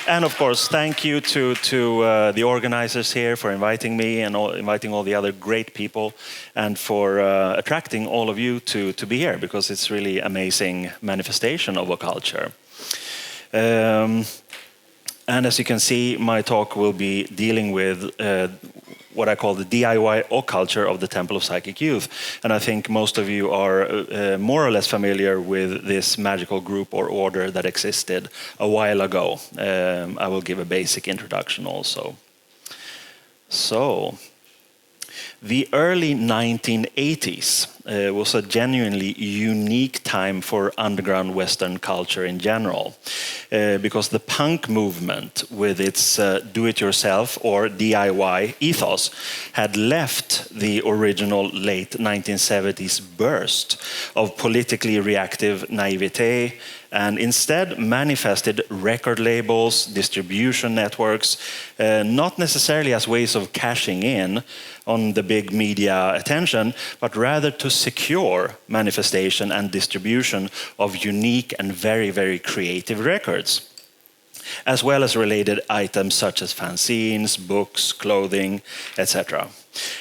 And of course, thank you to the organizers here for inviting me and inviting all the other great people, and for attracting all of you to be here, because it's really amazing manifestation of occulture. And as you can see, my talk will be dealing with what I call the DIY occulture of the Temple of Psychic Youth. And I think most of you are more or less familiar with this magical group or order that existed a while ago. I will give a basic introduction also. So, the early 1980s was a genuinely unique time for underground Western culture in general, because the punk movement, with its do-it-yourself or DIY ethos, had left the original late 1970s burst of politically reactive naivete, and instead manifested record labels, distribution networks, not necessarily as ways of cashing in on the big media attention, but rather to secure manifestation and distribution of unique and very, very creative records, as well as related items such as fanzines, books, clothing, etc.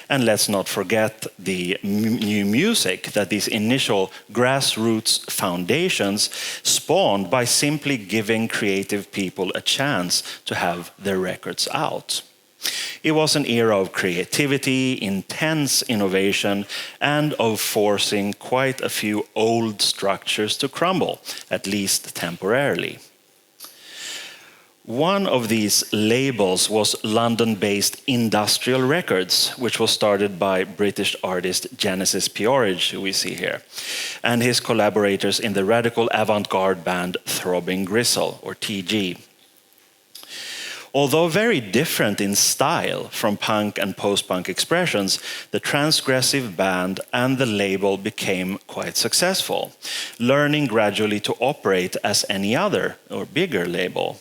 And let's not forget the new music that these initial grassroots foundations spawned by simply giving creative people a chance to have their records out. It was an era of creativity, intense innovation, and of forcing quite a few old structures to crumble, at least temporarily. One of these labels was London-based Industrial Records, which was started by British artist Fenris P-Orridge, who we see here, and his collaborators in the radical avant-garde band Throbbing Gristle, or TG. Although very different in style from punk and post-punk expressions, the transgressive band and the label became quite successful, learning gradually to operate as any other or bigger label.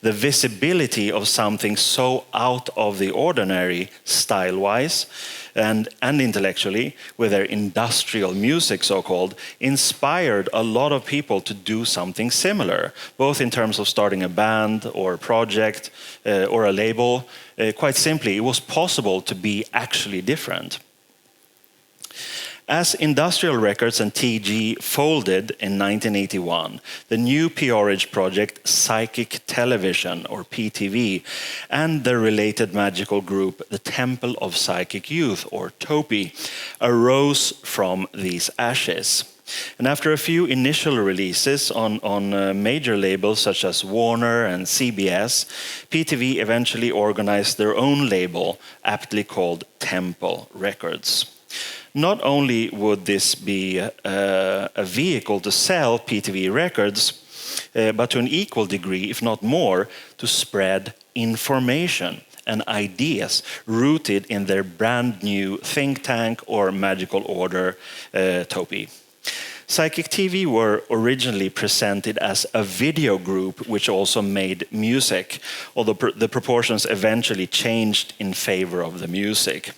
The visibility of something so out of the ordinary, style-wise and intellectually, with their industrial music, so-called, inspired a lot of people to do something similar, both in terms of starting a band or a project or a label. Quite simply, it was possible to be actually different. As Industrial Records and TG folded in 1981, the new P-Orridge project Psychic Television, or PTV, and the related magical group the Temple of Psychic Youth, or TOPY, arose from these ashes. And after a few initial releases on major labels such as Warner and CBS, PTV eventually organized their own label, aptly called Temple Records. Not only would this be a vehicle to sell PTV records, but to an equal degree, if not more, to spread information and ideas rooted in their brand new think tank or magical order, TOPY. Psychic TV were originally presented as a video group which also made music, although the proportions eventually changed in favor of the music.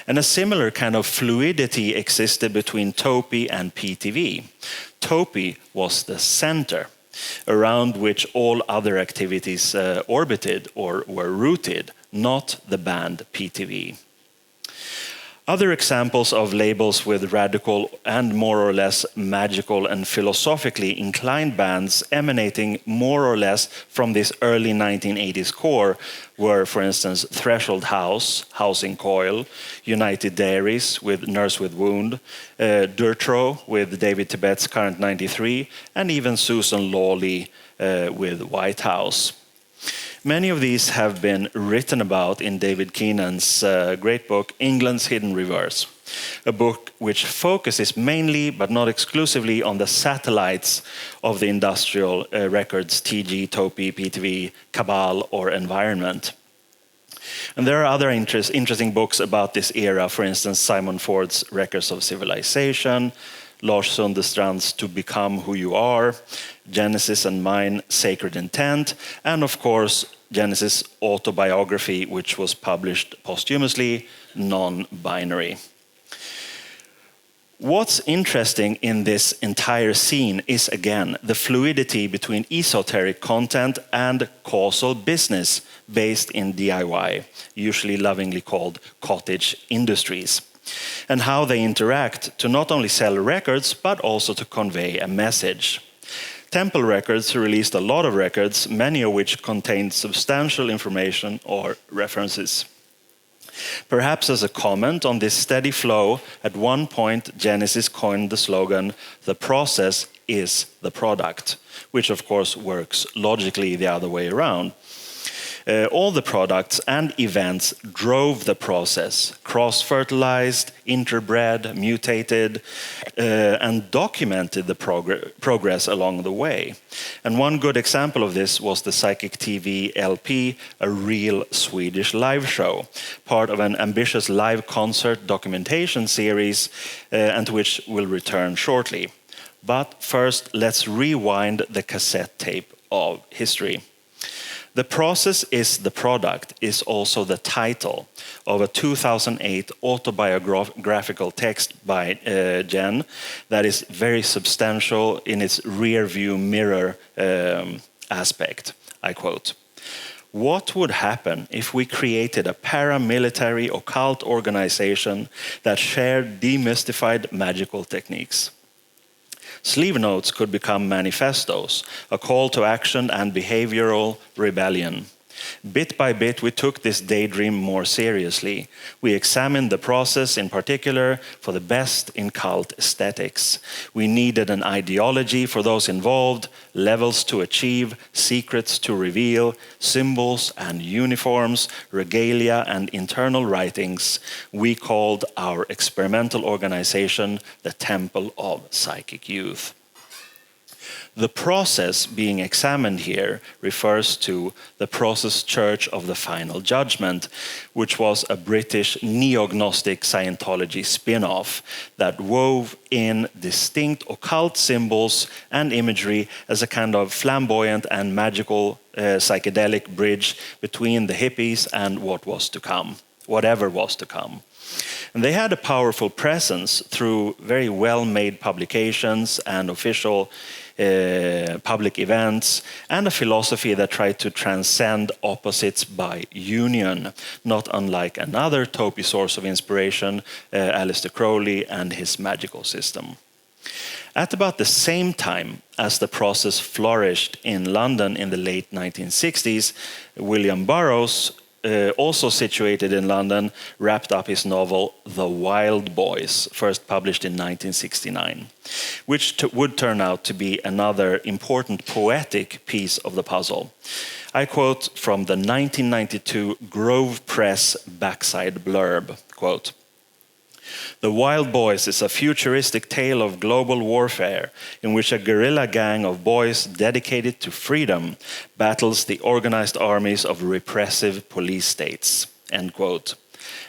And a similar kind of fluidity existed between TOPY and PTV. TOPY was the center, around which all other activities orbited or were rooted, not the band PTV. Other examples of labels with radical and more or less magical and philosophically inclined bands emanating more or less from this early 1980s core were, for instance, Threshold House, Housing Coil, United Dairies with Nurse with Wound, Durtro with David Tibet's Current 93, and even Susan Lawley with White House. Many of these have been written about in David Keenan's great book, England's Hidden Reverse, a book which focuses mainly, but not exclusively, on the satellites of the industrial records, TG, TOPY, PTV, Cabal, or Environment. And there are other interesting books about this era, for instance, Simon Ford's Records of Civilization, Lars Sundestrand's To Become Who You Are, Genesis and Mine, Sacred Intent, and of course, Genesis' autobiography, which was published posthumously, Non-Binary. What's interesting in this entire scene is, again, the fluidity between esoteric content and causal business based in DIY, usually lovingly called cottage industries, and how they interact to not only sell records, but also to convey a message. Temple Records released a lot of records, many of which contained substantial information or references. Perhaps as a comment on this steady flow, at one point Genesis coined the slogan, "The process is the product," which of course works logically the other way around. All the products and events drove the process, cross-fertilized, interbred, mutated, and documented the progress along the way. And one good example of this was the Psychic TV LP, a real Swedish live show, part of an ambitious live concert documentation series, and to which we'll return shortly. But first, let's rewind the cassette tape of history. The process is the product is also the title of a 2008 autobiographical text by Jen that is very substantial in its rear view mirror aspect. I quote, "What would happen if we created a paramilitary occult organization that shared demystified magical techniques? Sleeve notes could become manifestos, a call to action and behavioral rebellion. Bit by bit, we took this daydream more seriously. We examined the process in particular for the best in cult aesthetics. We needed an ideology for those involved, levels to achieve, secrets to reveal, symbols and uniforms, regalia and internal writings. We called our experimental organization the Temple of Psychic Youth." The process being examined here refers to the Process Church of the Final Judgment, which was a British neo-Gnostic Scientology spin-off that wove in distinct occult symbols and imagery as a kind of flamboyant and magical psychedelic bridge between the hippies and what was to come, whatever was to come. And they had a powerful presence through very well-made publications and official public events, and a philosophy that tried to transcend opposites by union, not unlike another TOPY source of inspiration, Aleister Crowley and his magical system. At about the same time as the process flourished in London in the late 1960s, William Burroughs, also situated in London, wrapped up his novel The Wild Boys, first published in 1969, which would turn out to be another important poetic piece of the puzzle. I quote from the 1992 Grove Press backside blurb, quote, "The Wild Boys is a futuristic tale of global warfare in which a guerrilla gang of boys dedicated to freedom battles the organized armies of repressive police states." End quote.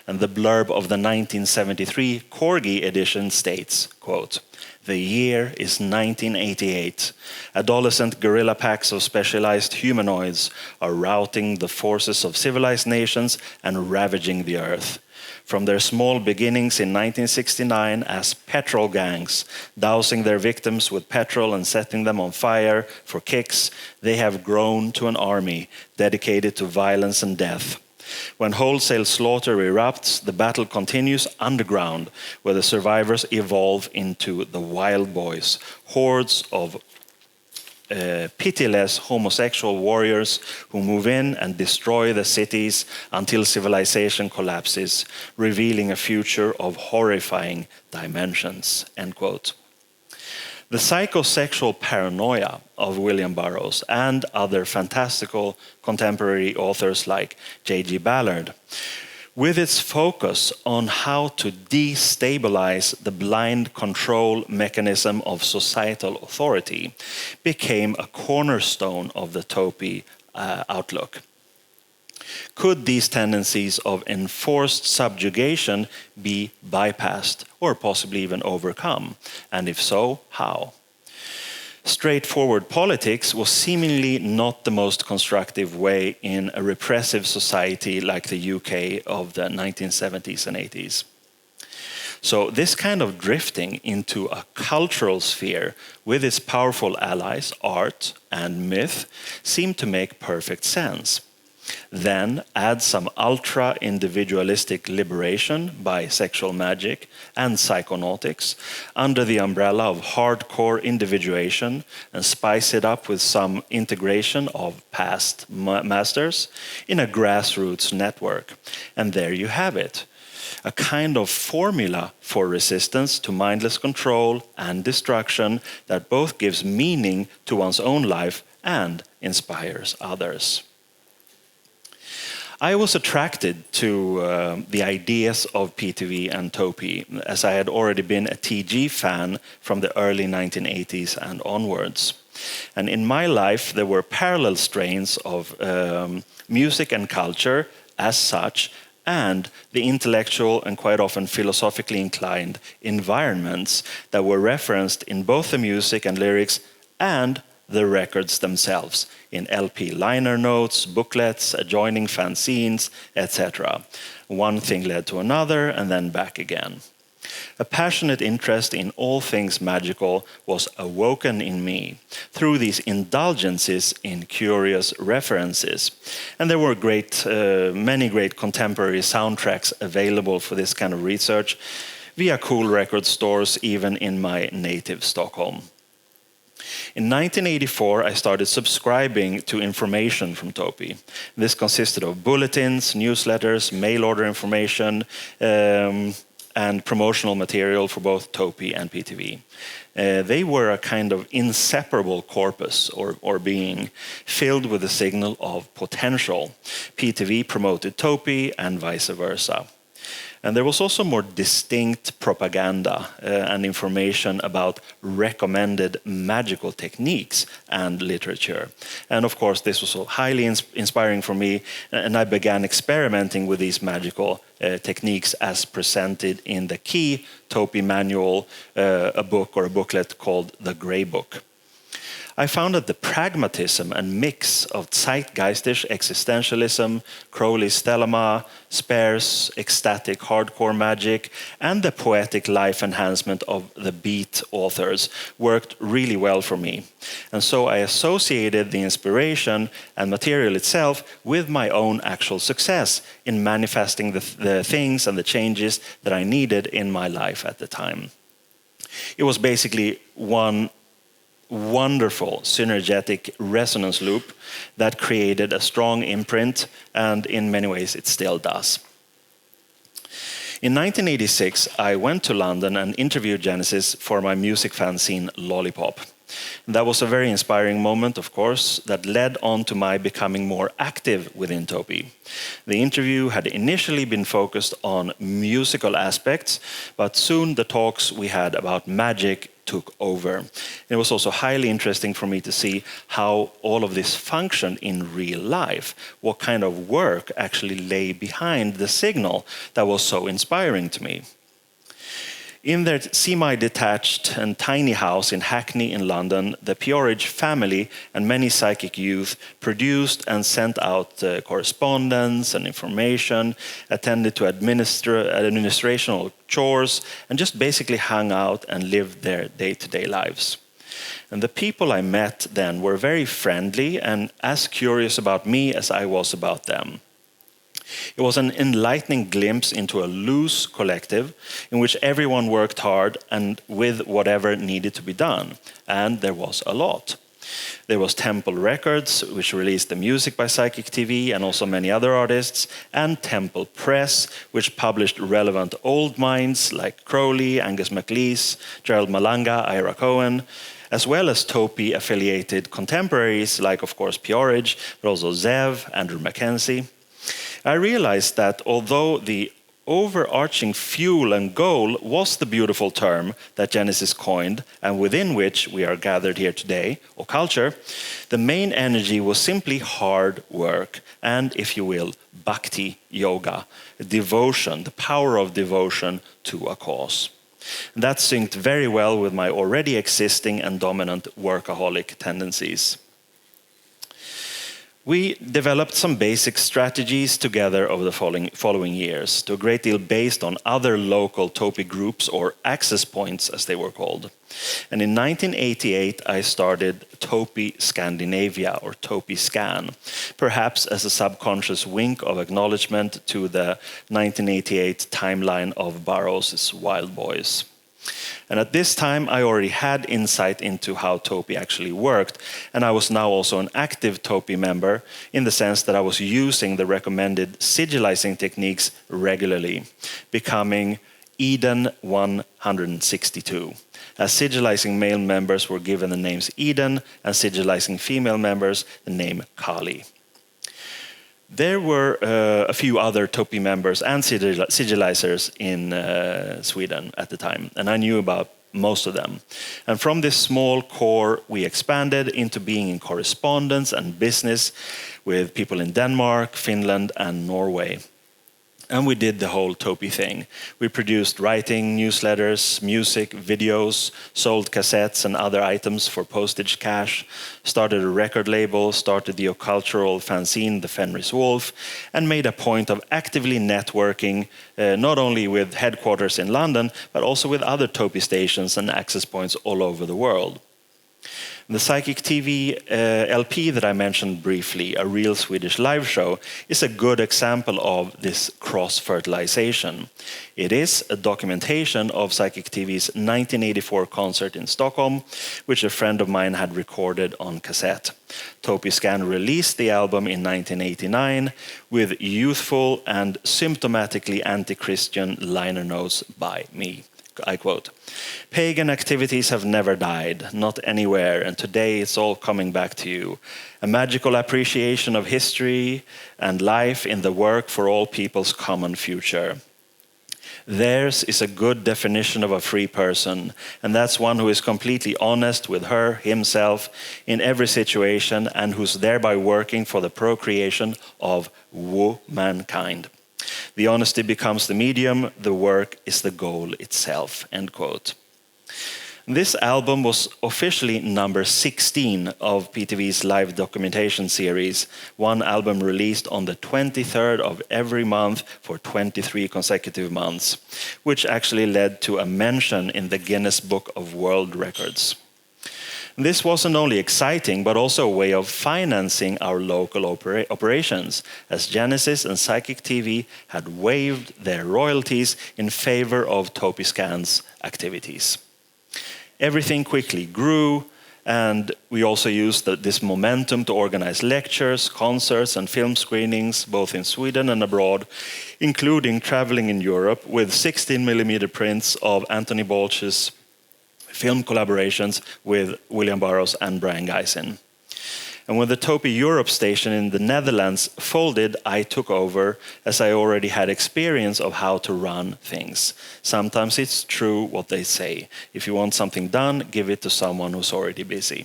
And the blurb of the 1973 Corgi edition states, quote, "The year is 1988. Adolescent guerrilla packs of specialized humanoids are routing the forces of civilized nations and ravaging the earth. From their small beginnings in 1969 as petrol gangs, dousing their victims with petrol and setting them on fire for kicks, they have grown to an army dedicated to violence and death. When wholesale slaughter erupts, the battle continues underground, where the survivors evolve into the Wild Boys, hordes of pitiless homosexual warriors who move in and destroy the cities until civilization collapses, revealing a future of horrifying dimensions." End quote. The psychosexual paranoia of William Burroughs and other fantastical contemporary authors like J.G. Ballard, with its focus on how to destabilize the blind control mechanism of societal authority, became a cornerstone of the TOPY outlook. Could these tendencies of enforced subjugation be bypassed or possibly even overcome? And if so, how? Straightforward politics was seemingly not the most constructive way in a repressive society like the UK of the 1970s and 80s. So this kind of drifting into a cultural sphere with its powerful allies, art and myth, seemed to make perfect sense. Then add some ultra-individualistic liberation by sexual magic and psychonautics under the umbrella of hardcore individuation and spice it up with some integration of past masters in a grassroots network. And there you have it. A kind of formula for resistance to mindless control and destruction that both gives meaning to one's own life and inspires others. I was attracted to the ideas of PTV and TOPY, as I had already been a TG fan from the early 1980s and onwards. And in my life, there were parallel strains of music and culture as such, and the intellectual and quite often philosophically inclined environments that were referenced in both the music and lyrics and the records themselves, in LP liner notes, booklets, adjoining fanzines, etc. One thing led to another and then back again. A passionate interest in all things magical was awoken in me through these indulgences in curious references. And there were many great contemporary soundtracks available for this kind of research via cool record stores, even in my native Stockholm. In 1984, I started subscribing to information from TOPY. This consisted of bulletins, newsletters, mail order information, and promotional material for both TOPY and PTV. They were a kind of inseparable corpus or being filled with the signal of potential. PTV promoted TOPY and vice versa. And there was also more distinct propaganda and information about recommended magical techniques and literature. And of course, this was highly inspiring for me, and I began experimenting with these magical techniques as presented in the key TOPY manual, a book or a booklet called The Grey Book. I found that the pragmatism and mix of zeitgeistish existentialism, Crowley's Thelema, sparse, ecstatic, hardcore magic, and the poetic life enhancement of the beat authors worked really well for me. And so I associated the inspiration and material itself with my own actual success in manifesting the things and the changes that I needed in my life at the time. It was basically one wonderful synergetic resonance loop that created a strong imprint, and in many ways it still does. In 1986, I went to London and interviewed Genesis for my music fanzine Lollipop. That was a very inspiring moment, of course, that led on to my becoming more active within TOPY. The interview had initially been focused on musical aspects, but soon the talks we had about magic took over. It was also highly interesting for me to see how all of this functioned in real life, what kind of work actually lay behind the signal that was so inspiring to me. In their semi-detached and tiny house in Hackney in London, the P-Orridge family and many psychic youth produced and sent out correspondence and information, attended to administrational chores, and just basically hung out and lived their day-to-day lives. And the people I met then were very friendly and as curious about me as I was about them. It was an enlightening glimpse into a loose collective in which everyone worked hard and with whatever needed to be done. And there was a lot. There was Temple Records, which released the music by Psychic TV and also many other artists, and Temple Press, which published relevant old minds like Crowley, Angus MacLeese, Gerald Malanga, Ira Cohen, as well as TOPY-affiliated contemporaries like, of course, P-Orridge, but also Zev, Andrew Mackenzie. I realized that although the overarching fuel and goal was the beautiful term that Genesis coined, and within which we are gathered here today, Occulture, the main energy was simply hard work and, if you will, bhakti yoga, devotion, the power of devotion to a cause. And that synced very well with my already existing and dominant workaholic tendencies. We developed some basic strategies together over the following years, to a great deal based on other local TOPY groups, or access points as they were called. And in 1988, I started TOPY Scandinavia, or TOPY Scan, perhaps as a subconscious wink of acknowledgement to the 1988 timeline of Burroughs' Wild Boys. And at this time, I already had insight into how TOPY actually worked, and I was now also an active TOPY member in the sense that I was using the recommended sigilizing techniques regularly, becoming Eden 162. As sigilizing male members were given the names Eden, and sigilizing female members the name Kali. There were a few other TOPY members and sigilizers in Sweden at the time, and I knew about most of them. And from this small core, we expanded into being in correspondence and business with people in Denmark, Finland, and Norway. And we did the whole TOPY thing. We produced writing, newsletters, music, videos, sold cassettes and other items for postage cash, started a record label, started the occultural fanzine, the Fenris Wolf, and made a point of actively networking, not only with headquarters in London, but also with other TOPY stations and access points all over the world. The Psychic TV LP that I mentioned briefly, a real Swedish live show, is a good example of this cross-fertilization. It is a documentation of Psychic TV's 1984 concert in Stockholm, which a friend of mine had recorded on cassette. TOPY Scan released the album in 1989 with youthful and symptomatically anti-Christian liner notes by me. I quote, "Pagan activities have never died, not anywhere, and today it's all coming back to you. A magical appreciation of history and life in the work for all people's common future. Theirs is a good definition of a free person, and that's one who is completely honest with her, himself, in every situation, and who's thereby working for the procreation of womankind. The honesty becomes the medium, the work is the goal itself," end quote. This album was officially number 16 of PTV's live documentation series, one album released on the 23rd of every month for 23 consecutive months, which actually led to a mention in the Guinness Book of World Records. This wasn't only exciting, but also a way of financing our local operations, as Genesis and Psychic TV had waived their royalties in favor of TOPY Scan's activities. Everything quickly grew, and we also used this momentum to organize lectures, concerts, and film screenings, both in Sweden and abroad, including traveling in Europe with 16mm prints of Anthony Bolch's film collaborations with William Burroughs and Brian Geisen. And when the TOPY Europe station in the Netherlands folded, I took over, as I already had experience of how to run things. Sometimes it's true what they say. If you want something done, give it to someone who's already busy.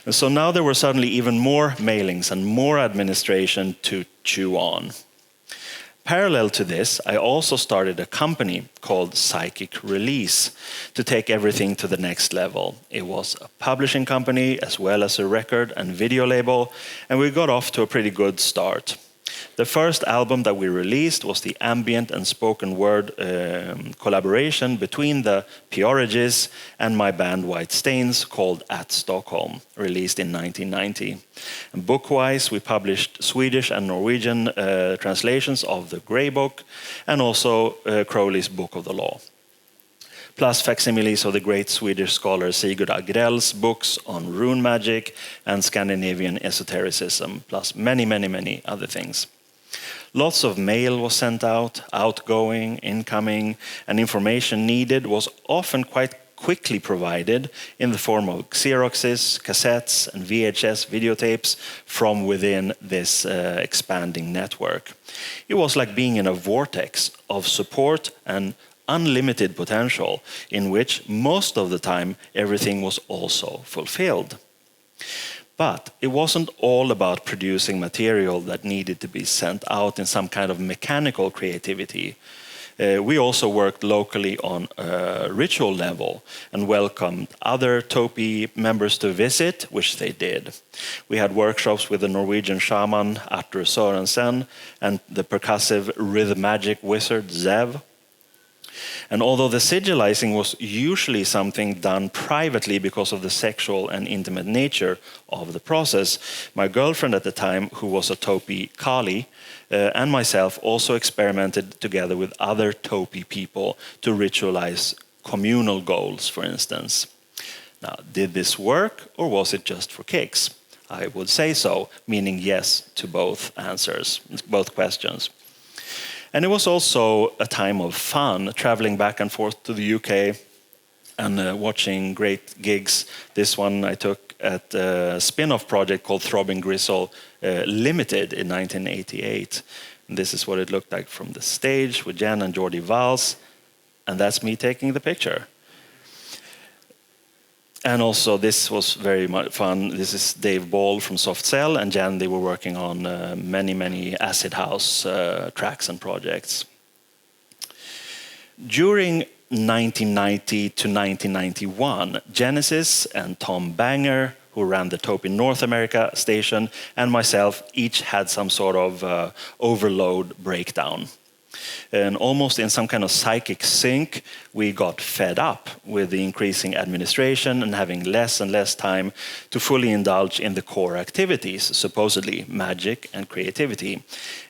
And so now there were suddenly even more mailings and more administration to chew on. Parallel to this, I also started a company called Psychic Release to take everything to the next level. It was a publishing company as well as a record and video label, and we got off to a pretty good start. The first album that we released was the ambient and spoken word collaboration between the P-Orridges and my band White Stains called At Stockholm, released in 1990. And book-wise, we published Swedish and Norwegian translations of the Grey Book and also Crowley's Book of the Law, plus facsimiles of the great Swedish scholar Sigurd Agrell's books on rune magic and Scandinavian esotericism, plus many, many, many other things. Lots of mail was sent out, outgoing, incoming, and information needed was often quite quickly provided in the form of Xeroxes, cassettes, and VHS videotapes from within this expanding network. It was like being in a vortex of support and unlimited potential, in which most of the time everything was also fulfilled. But it wasn't all about producing material that needed to be sent out in some kind of mechanical creativity. We also worked locally on a ritual level and welcomed other TOPY members to visit, which they did. We had workshops with the Norwegian shaman Arthur Sørensen and the percussive rhythm magic wizard Zev. And although the sigilizing was usually something done privately because of the sexual and intimate nature of the process, my girlfriend at the time, who was a TOPY Kali, and myself also experimented together with other TOPY people to ritualize communal goals, for instance. Now, did this work, or was it just for kicks? I would say so, meaning yes to both answers, both questions. And it was also a time of fun, traveling back and forth to the UK and watching great gigs. This one I took at a spin-off project called Throbbing Gristle Limited in 1988. And this is what it looked like from the stage with Jen and Jordi Valls. And that's me taking the picture. And also, this was very much fun. This is Dave Ball from Soft Cell, and Jan, they were working on many acid house tracks and projects. During 1990 to 1991, Genesis and Tom Banger, who ran the TOPY North America station, and myself each had some sort of overload breakdown. And almost in some kind of psychic sync, we got fed up with the increasing administration and having less and less time to fully indulge in the core activities, supposedly magic and creativity.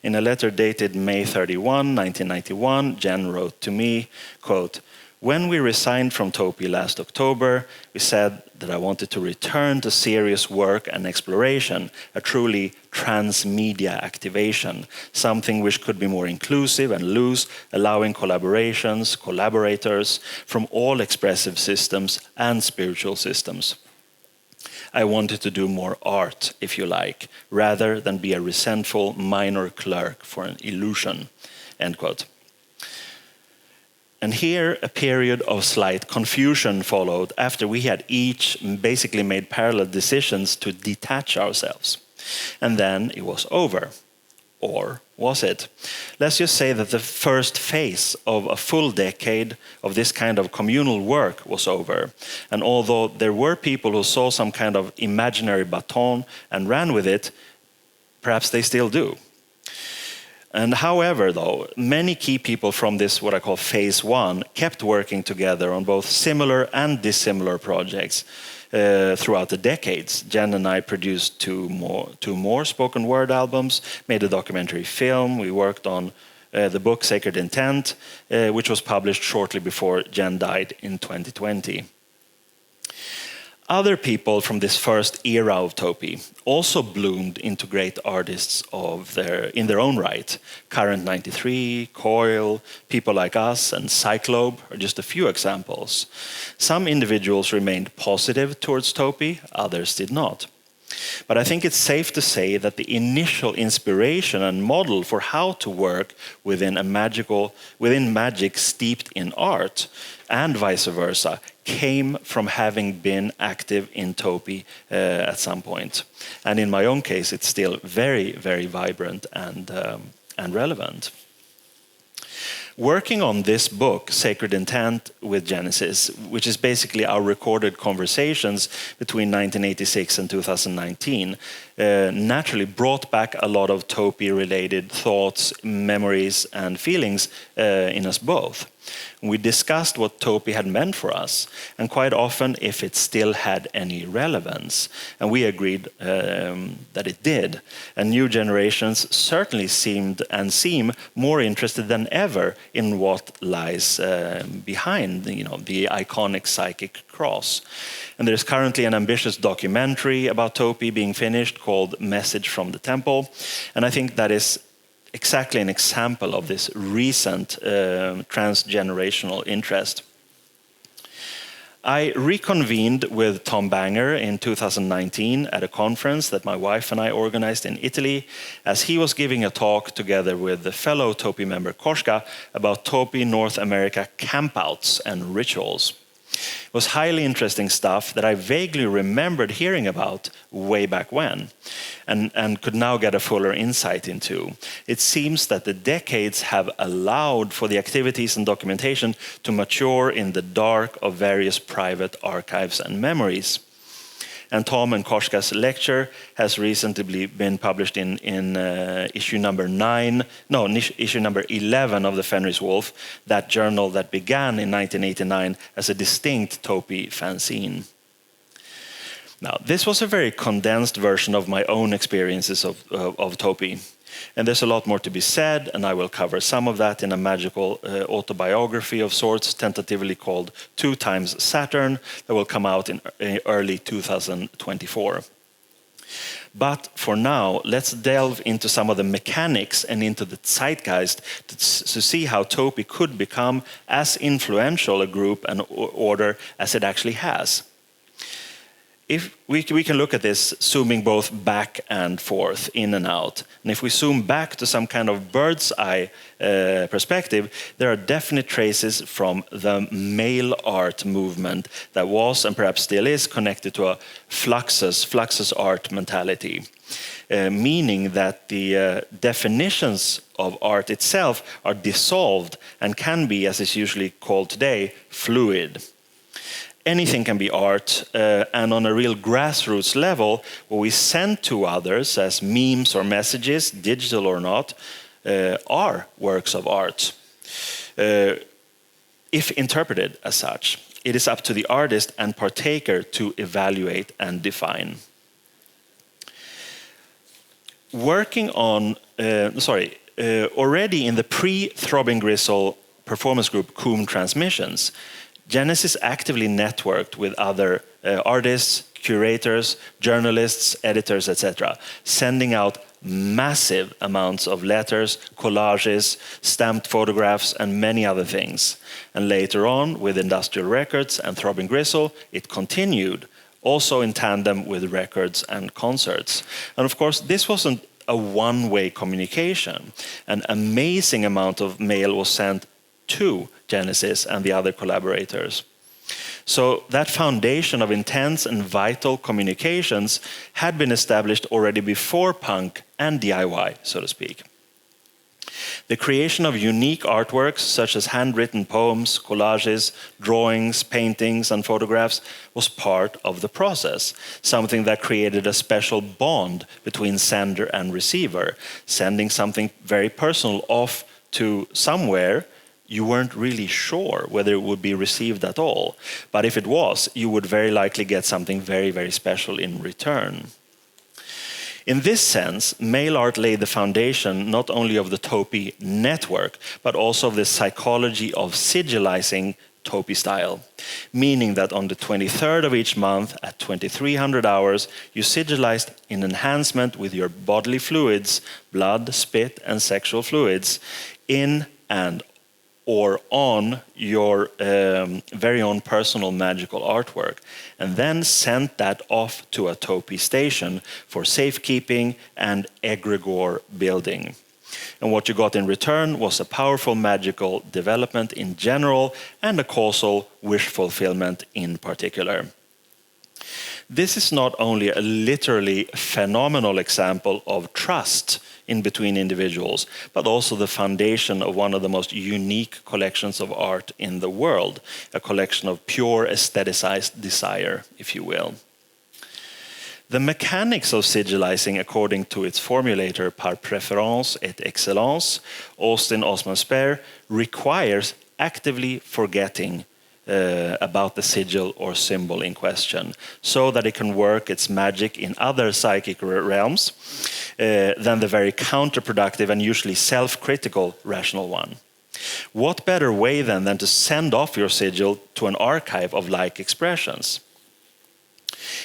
In a letter dated May 31, 1991, Jen wrote to me, quote, "When we resigned from TOPY last October, we said that I wanted to return to serious work and exploration, a truly transmedia activation, something which could be more inclusive and loose, allowing collaborators from all expressive systems and spiritual systems. I wanted to do more art, if you like, rather than be a resentful minor clerk for an illusion," end quote. And here, a period of slight confusion followed after we had each basically made parallel decisions to detach ourselves. And then it was over. Or was it? Let's just say that the first phase of a full decade of this kind of communal work was over. And although there were people who saw some kind of imaginary baton and ran with it, perhaps they still do. And however, though, many key people from this, what I call phase one, kept working together on both similar and dissimilar projects throughout the decades. Jen and I produced two more spoken word albums, made a documentary film. We worked on the book Sacred Intent, which was published shortly before Jen died in 2020. Other people from this first era of TOPY also bloomed into great artists in their own right. Current 93, Coil, people like us, and Cyclobe are just a few examples. Some individuals remained positive towards TOPY, others did not. But I think it's safe to say that the initial inspiration and model for how to work within magic steeped in art, and vice versa, came from having been active in TOPY at some point. And in my own case, it's still very, very vibrant and relevant. Working on this book, Sacred Intent with Genesis, which is basically our recorded conversations between 1986 and 2019, naturally brought back a lot of TOPY-related thoughts, memories, and feelings in us both. We discussed what TOPY had meant for us, and quite often if it still had any relevance. And we agreed that it did. And new generations certainly seem more interested than ever in what lies behind, the iconic psychic cross. And there's currently an ambitious documentary about TOPY being finished called Message from the Temple. And I think that is exactly an example of this recent transgenerational interest. I reconvened with Tom Banger in 2019 at a conference that my wife and I organized in Italy, as he was giving a talk together with the fellow TOPY member Koshka about TOPY North America campouts and rituals. It was highly interesting stuff that I vaguely remembered hearing about way back when, and could now get a fuller insight into. It seems that the decades have allowed for the activities and documentation to mature in the dark of various private archives and memories. And Tom and Koshka's lecture has recently been published in issue number 11 of the Fenris Wolf, that journal that began in 1989 as a distinct TOPY fanzine. Now, this was a very condensed version of my own experiences of TOPY. And there's a lot more to be said, and I will cover some of that in a magical autobiography of sorts, tentatively called 2 Times Saturn, that will come out in early 2024. But for now, let's delve into some of the mechanics and into the zeitgeist to see how TOPY could become as influential a group and order as it actually has. If we can look at this zooming both back and forth, in and out. And if we zoom back to some kind of bird's eye perspective, there are definite traces from the mail art movement that was, and perhaps still is, connected to a fluxus art mentality. Meaning that the definitions of art itself are dissolved and can be, as is usually called today, fluid. Anything can be art, and on a real grassroots level, what we send to others as memes or messages, digital or not, are works of art. If interpreted as such, it is up to the artist and partaker to evaluate and define. Working on, already in the pre-Throbbing Gristle performance group Coom Transmissions, Genesis actively networked with other artists, curators, journalists, editors, etc., sending out massive amounts of letters, collages, stamped photographs, and many other things. And later on, with Industrial Records and Throbbing Gristle, it continued, also in tandem with records and concerts. And of course, this wasn't a one-way communication. An amazing amount of mail was sent to Genesis and the other collaborators. So that foundation of intense and vital communications had been established already before punk and DIY, so to speak. The creation of unique artworks such as handwritten poems, collages, drawings, paintings, and photographs was part of the process, something that created a special bond between sender and receiver, sending something very personal off to somewhere. You weren't really sure whether it would be received at all. But if it was, you would very likely get something very, very special in return. In this sense, mail art laid the foundation not only of the TOPY network, but also of the psychology of sigilizing TOPY style, meaning that on the 23rd of each month at 2300 hours, you sigilized in enhancement with your bodily fluids, blood, spit, and sexual fluids, in and or on your very own personal magical artwork, and then sent that off to a TOPY station for safekeeping and egregore building. And what you got in return was a powerful magical development in general and a causal wish fulfillment in particular. This is not only a literally phenomenal example of trust in between individuals, but also the foundation of one of the most unique collections of art in the world, a collection of pure aestheticized desire, if you will. The mechanics of sigilizing, according to its formulator par préférence et excellence, Austin Osman Spare, requires actively forgetting about the sigil or symbol in question, so that it can work its magic in other psychic realms than the very counterproductive and usually self-critical rational one. What better way then than to send off your sigil to an archive of like expressions?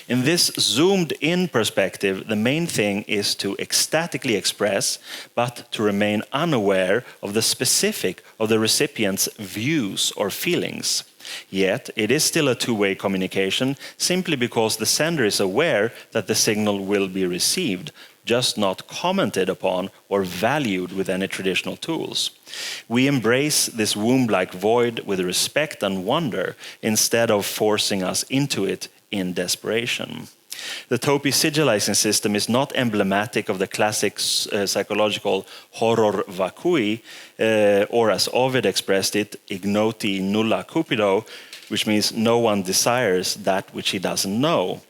In this zoomed-in perspective, the main thing is to ecstatically express, but to remain unaware of the specific of the recipient's views or feelings. Yet, it is still a two-way communication simply because the sender is aware that the signal will be received, just not commented upon or valued with any traditional tools. We embrace this womb-like void with respect and wonder instead of forcing us into it in desperation. The TOPY sigilizing system is not emblematic of the classic psychological horror vacui, or as Ovid expressed it, ignoti nulla cupido, which means no one desires that which he doesn't know,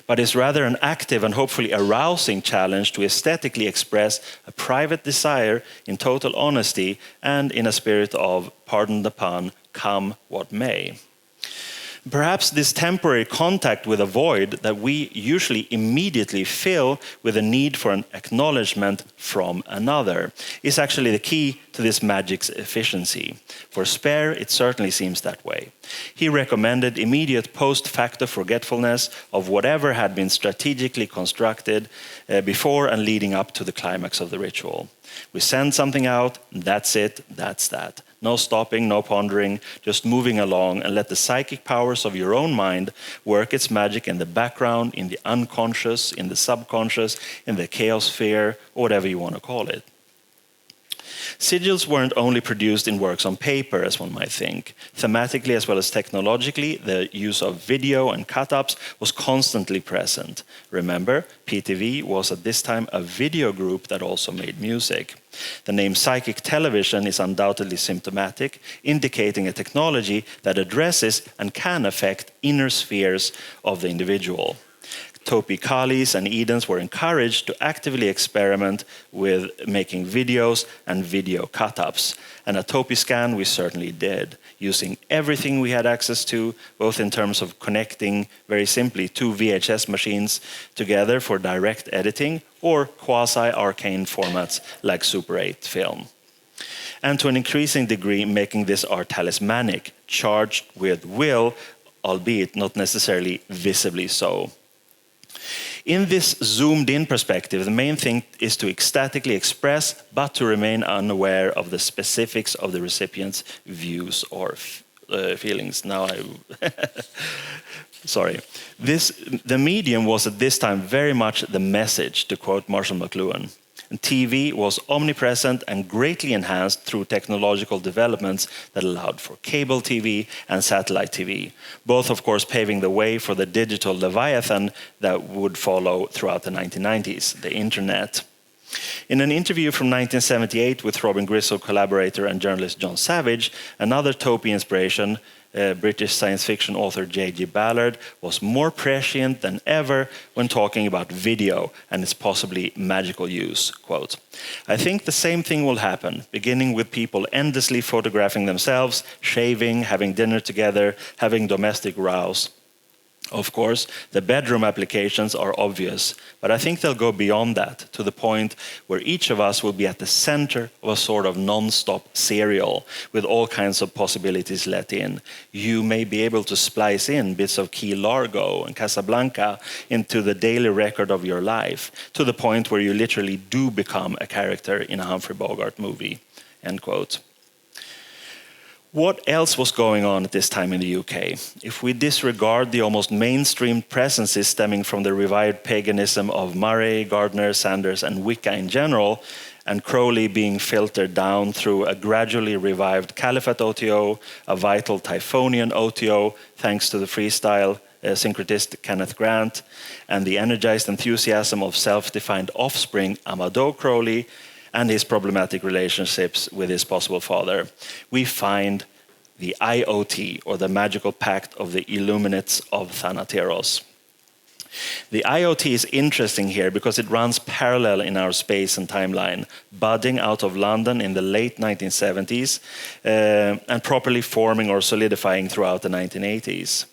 but is rather an active and hopefully arousing challenge to aesthetically express a private desire in total honesty and in a spirit of, pardon the pun, come what may. Perhaps this temporary contact with a void that we usually immediately fill with a need for an acknowledgement from another is actually the key to this magic's efficiency. For Spare, it certainly seems that way. He recommended immediate post-facto forgetfulness of whatever had been strategically constructed before and leading up to the climax of the ritual. We send something out, that's it, that's that. No stopping, no pondering, just moving along and let the psychic powers of your own mind work its magic in the background, in the unconscious, in the subconscious, in the chaos sphere, or whatever you want to call it. Sigils weren't only produced in works on paper, as one might think. Thematically as well as technologically, the use of video and cut-ups was constantly present. Remember, PTV was at this time a video group that also made music. The name psychic television is undoubtedly symptomatic, indicating a technology that addresses and can affect inner spheres of the individual. TOPY Kalis and Edens were encouraged to actively experiment with making videos and video cut-ups. And at TOPY Scan we certainly did, using everything we had access to, both in terms of connecting, very simply, two VHS machines together for direct editing, or quasi-arcane formats like Super 8 film. And to an increasing degree making this art talismanic, charged with will, albeit not necessarily visibly so. In this zoomed-in perspective, the main thing is to ecstatically express, but to remain unaware of the specifics of the recipient's views or feelings. Now sorry. The medium was at this time very much the message, to quote Marshall McLuhan. And TV was omnipresent and greatly enhanced through technological developments that allowed for cable TV and satellite TV, both of course paving the way for the digital leviathan that would follow throughout the 1990s, the internet. In an interview from 1978 with Robin Griswold collaborator and journalist John Savage, another TOPY inspiration, British science fiction author J.G. Ballard, was more prescient than ever when talking about video and its possibly magical use. Quote, "I think the same thing will happen, beginning with people endlessly photographing themselves, shaving, having dinner together, having domestic rows. Of course, the bedroom applications are obvious, but I think they'll go beyond that, to the point where each of us will be at the center of a sort of non-stop serial, with all kinds of possibilities let in. You may be able to splice in bits of Key Largo and Casablanca into the daily record of your life, to the point where you literally do become a character in a Humphrey Bogart movie." End quote. What else was going on at this time in the UK? If we disregard the almost mainstream presences stemming from the revived paganism of Murray, Gardner, Sanders, and Wicca in general, and Crowley being filtered down through a gradually revived Caliphate OTO, a vital Typhonian OTO, thanks to the freestyle syncretist Kenneth Grant, and the energized enthusiasm of self-defined offspring Amadou Crowley, and his problematic relationships with his possible father, we find the IoT, or the Magical Pact of the Illuminates of Thanateros. The IoT is interesting here because it runs parallel in our space and timeline, budding out of London in the late 1970s and properly forming or solidifying throughout the 1980s.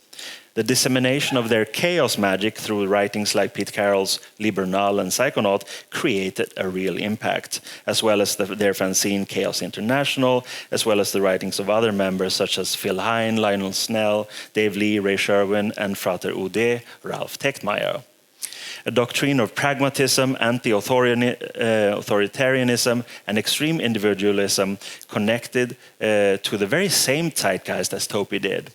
The dissemination of their chaos magic through writings like Pete Carroll's Libernal and Psychonaut created a real impact, as well as their fanzine Chaos International, as well as the writings of other members such as Phil Hine, Lionel Snell, Dave Lee, Ray Sherwin, and Frater Ude, Ralph Techtmeier. A doctrine of pragmatism, anti-authoritarianism, and extreme individualism connected to the very same zeitgeist as TOPY did,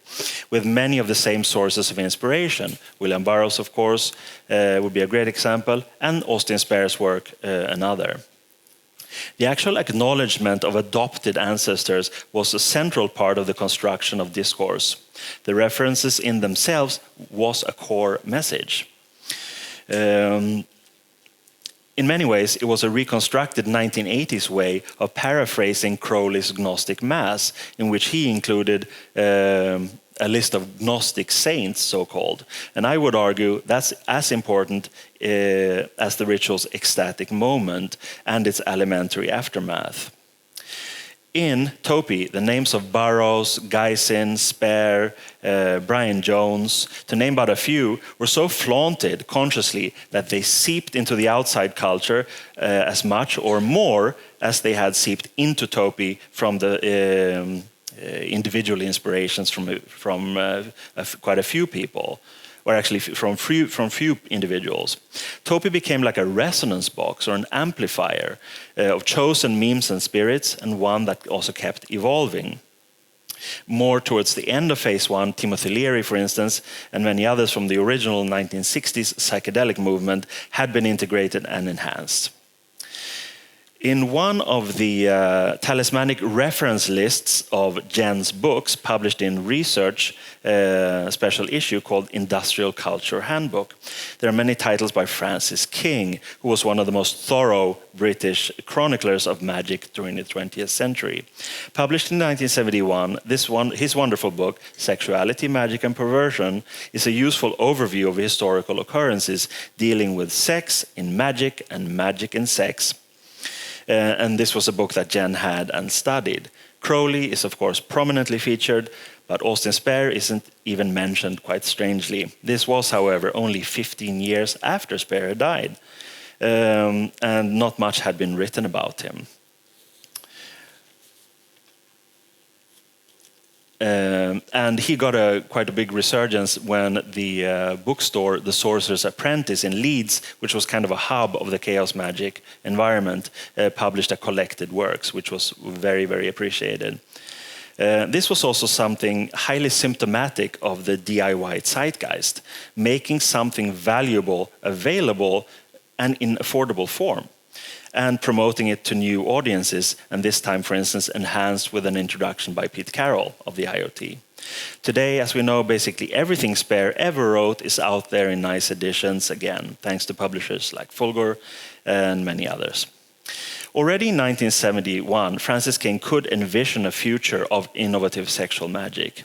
with many of the same sources of inspiration. William Burroughs, of course, would be a great example, and Austin Spare's work another. The actual acknowledgement of adopted ancestors was a central part of the construction of discourse. The references in themselves was a core message. In many ways, it was a reconstructed 1980s way of paraphrasing Crowley's Gnostic Mass, in which he included a list of Gnostic saints, so-called. And I would argue that's as important as the ritual's ecstatic moment and its elementary aftermath. In TOPY, the names of Burroughs, Gysin, Spare, Brian Jones, to name but a few, were so flaunted consciously that they seeped into the outside culture as much or more as they had seeped into TOPY from the individual inspirations from quite a few people, or actually from few individuals. TOPY became like a resonance box or an amplifier of chosen memes and spirits, and one that also kept evolving. More towards the end of phase one, Timothy Leary, for instance, and many others from the original 1960s psychedelic movement had been integrated and enhanced. In one of the talismanic reference lists of Jen's books, published in Research, special issue called Industrial Culture Handbook, there are many titles by Francis King, who was one of the most thorough British chroniclers of magic during the 20th century. Published in 1971, his wonderful book, Sexuality, Magic and Perversion, is a useful overview of historical occurrences dealing with sex in magic and magic in sex. And this was a book that Jen had and studied. Crowley is, of course, prominently featured, but Austin Spare isn't even mentioned, quite strangely. This was, however, only 15 years after Spare died, and not much had been written about him. And he got quite a big resurgence when the bookstore, The Sorcerer's Apprentice in Leeds, which was kind of a hub of the chaos magic environment, published a collected works, which was very, very appreciated. This was also something highly symptomatic of the DIY zeitgeist, making something valuable available and in affordable form, and promoting it to new audiences, and this time, for instance, enhanced with an introduction by Pete Carroll of the IoT. Today, as we know, basically everything Spare ever wrote is out there in nice editions, again, thanks to publishers like Fulgur and many others. Already in 1971, Francis King could envision a future of innovative sexual magic.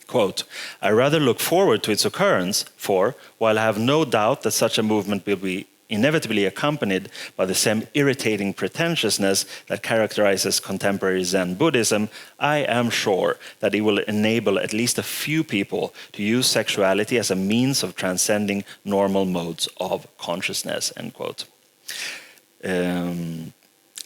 Quote, "I rather look forward to its occurrence, for, while I have no doubt that such a movement will be inevitably accompanied by the same irritating pretentiousness that characterizes contemporary Zen Buddhism, I am sure that it will enable at least a few people to use sexuality as a means of transcending normal modes of consciousness," end quote.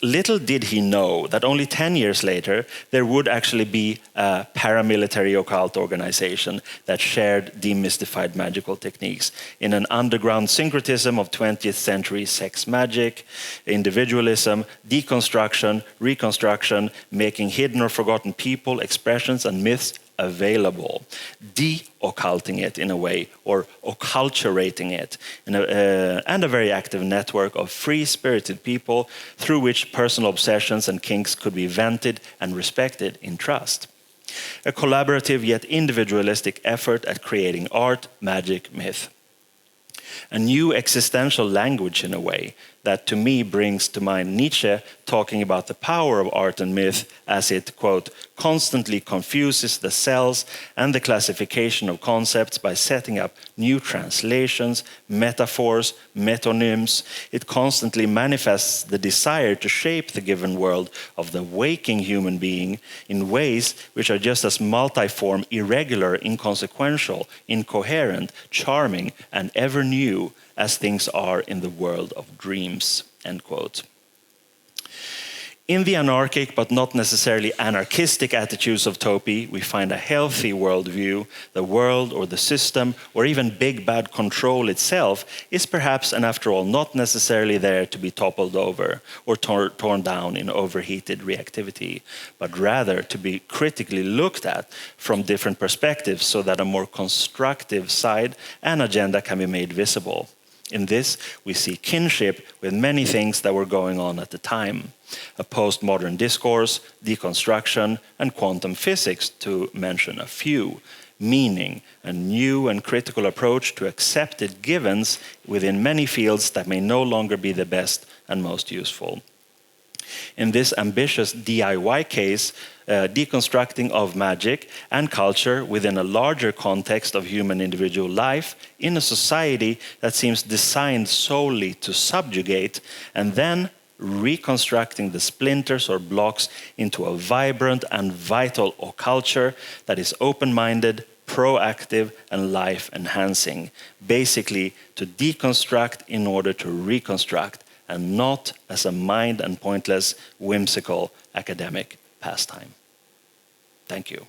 Little did he know that only 10 years later, there would actually be a paramilitary occult organization that shared demystified magical techniques in an underground syncretism of 20th century sex magic, individualism, deconstruction, reconstruction, making hidden or forgotten people, expressions, and myths available, de-occulting it in a way, or occulturating it, and a very active network of free-spirited people through which personal obsessions and kinks could be vented and respected in trust. A collaborative yet individualistic effort at creating art, magic, myth. A new existential language in a way that to me brings to mind Nietzsche talking about the power of art and myth as it, quote, constantly confuses the cells and the classification of concepts by setting up new translations, metaphors, metonyms. It constantly manifests the desire to shape the given world of the waking human being in ways which are just as multiform, irregular, inconsequential, incoherent, charming, and ever new as things are in the world of dreams, end quote. In the anarchic, but not necessarily anarchistic attitudes of TOPY, we find a healthy worldview. The world or the system, or even big bad control itself, is perhaps, and after all, not necessarily there to be toppled over or torn down in overheated reactivity, but rather to be critically looked at from different perspectives so that a more constructive side and agenda can be made visible. In this, we see kinship with many things that were going on at the time. A postmodern discourse, deconstruction, and quantum physics, to mention a few, meaning a new and critical approach to accepted givens within many fields that may no longer be the best and most useful. In this ambitious DIY case, deconstructing of magic and culture within a larger context of human individual life in a society that seems designed solely to subjugate, and then reconstructing the splinters or blocks into a vibrant and vital culture that is open-minded, proactive, and life-enhancing. Basically, to deconstruct in order to reconstruct, and not as a mind and pointless, whimsical academic pastime. Thank you.